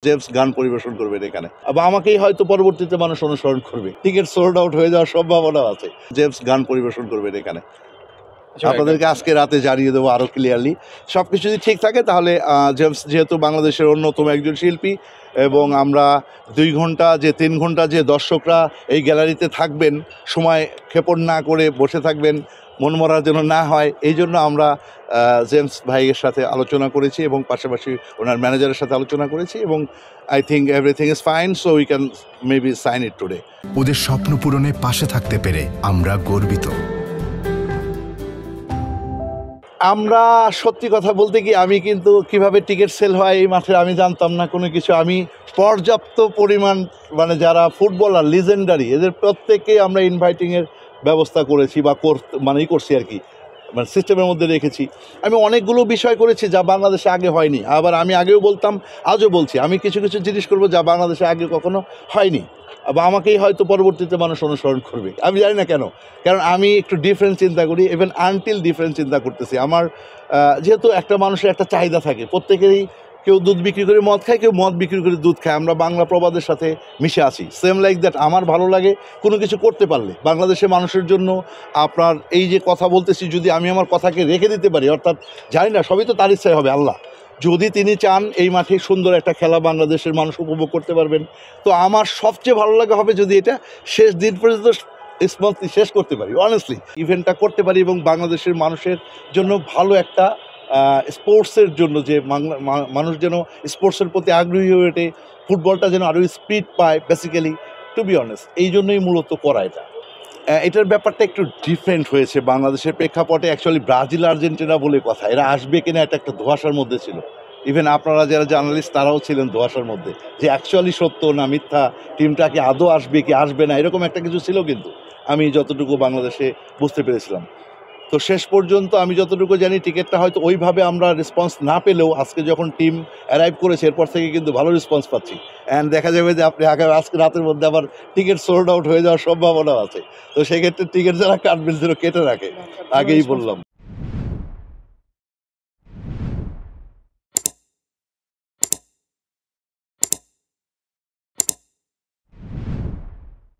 James Gunn পরিবেশন করবেন এখানে, বা আমাকেই হয়তো পরবর্তীতে মানুষ অনুসরণ করবে। টিকিট সোল্ড আউট হয়ে যাওয়ার সম্ভাবনা আছে। জেমস গান পরিবেশন করবেন এখানে। আপনাদেরকে আজকে রাতে জানিয়ে দেবো আরও ক্লিয়ারলি। সব কিছু যদি ঠিক থাকে তাহলে জেমস যেহেতু বাংলাদেশের অন্যতম একজন শিল্পী, এবং আমরা 2 ঘন্টা যে 3 ঘন্টা যে দর্শকরা এই গ্যালারিতে থাকবেন, সময় ক্ষেপণ না করে বসে থাকবেন, মনমরা যেন না হয়, এই জন্য আমরা জেমস ভাইয়ের সাথে আলোচনা করেছি এবং পাশাপাশি ওনার ম্যানেজারের সাথে আলোচনা করেছি, এবং I think everything is fine, so we can maybe sign it today. ওদের স্বপ্ন পূরণে পাশে থাকতে পেরে আমরা গর্বিত। আমরা সত্যি কথা বলতে কি, আমি কিন্তু কিভাবে টিকিট সেল হয় এই মাঠে আমি জানতাম না কোনো কিছু। আমি পর্যাপ্ত পরিমাণ যারা ফুটবলার লিজেন্ডারি, এদের প্রত্যেককেই আমরা ইনভাইটিংয়ের ব্যবস্থা করেছি বা করছি আর কি, সিস্টেমের মধ্যে রেখেছি। আমি অনেকগুলো বিষয় করেছি যা বাংলাদেশে আগে হয়নি। আবার আমি আগেও বলতাম, আজও বলছি, আমি কিছু কিছু জিনিস করবো যা বাংলাদেশে আগে কখনো হয়নি, বা আমাকেই হয়তো পরবর্তীতে মানুষ অনুসরণ করবে। আমি জানি না কেন, কারণ আমি একটু ডিফারেন্ট চিন্তা করি, ইভেন আনটিল ডিফারেন্ট চিন্তা করতেছি। আমার যেহেতু একটা মানুষের একটা চাহিদা থাকে, প্রত্যেকেরই, কেউ দুধ বিক্রি করে মদ খায়, কেউ মদ বিক্রি করে দুধ খায়। আমরা বাংলা প্রবাদের সাথে মিশে আছি, সেম লাইক দ্যাট। আমার ভালো লাগে কোনো কিছু করতে পারলে বাংলাদেশের মানুষের জন্য। আপনার এই যে কথা বলতেছি, যদি আমি আমার কথাকে রেখে দিতে পারি, অর্থাৎ জানি না, সবই তো তার ইচ্ছাই হবে, আল্লাহ যদি তিনি চান এই মাঠে সুন্দর একটা খেলা বাংলাদেশের মানুষ উপভোগ করতে পারবেন, তো আমার সবচেয়ে ভালো লাগে হবে যদি এটা শেষ দিন পর্যন্ত স্মুথলি শেষ করতে পারি, অনেস্টলি ইভেন্টটা করতে পারি, এবং বাংলাদেশের মানুষের জন্য ভালো একটা স্পোর্টসের জন্য, যে মানুষ যেন স্পোর্টসের প্রতি আগ্রহী হয়ে ওঠে, ফুটবলটা যেন আরও স্পিড পায়, বেসিক্যালি টু বি অনেস্ট এই জন্যই মূলত করা এটা। এটার ব্যাপারটা একটু ডিফারেন্ট হয়েছে বাংলাদেশের প্রেক্ষাপটে। অ্যাকচুয়ালি ব্রাজিল আর্জেন্টিনা বলে কথা, এরা আসবে কিনা এটা একটা ধোঁয়াশার মধ্যে ছিল। ইভেন আপনারা যারা জার্নালিস্ট তারাও ছিলেন ধোঁয়াশার মধ্যে, যে অ্যাকচুয়ালি সত্য না মিথ্যা, টিমটা কি আদৌ আসবে কি আসবে না, এরকম একটা কিছু ছিল। কিন্তু আমি যতটুকু বাংলাদেশে বুঝতে পেরেছিলাম, তো শেষ পর্যন্ত আমি যতটুকু জানি টিকিটটা হয়তো ওইভাবে আমরা রেসপন্স না পেলেও, আজকে যখন টিম অ্যারাইভ করেছে এরপর থেকে কিন্তু ভালো রেসপন্স পাচ্ছি। অ্যান্ড দেখা যাবে যে আপনি আজকে রাতের মধ্যে আবার টিকিট সোল্ড আউট হয়ে যাওয়ার সম্ভাবনাও আছে। তো সেক্ষেত্রে টিকিট যারা কাটবেন যেন কেটে রাখে, আগেই বললাম।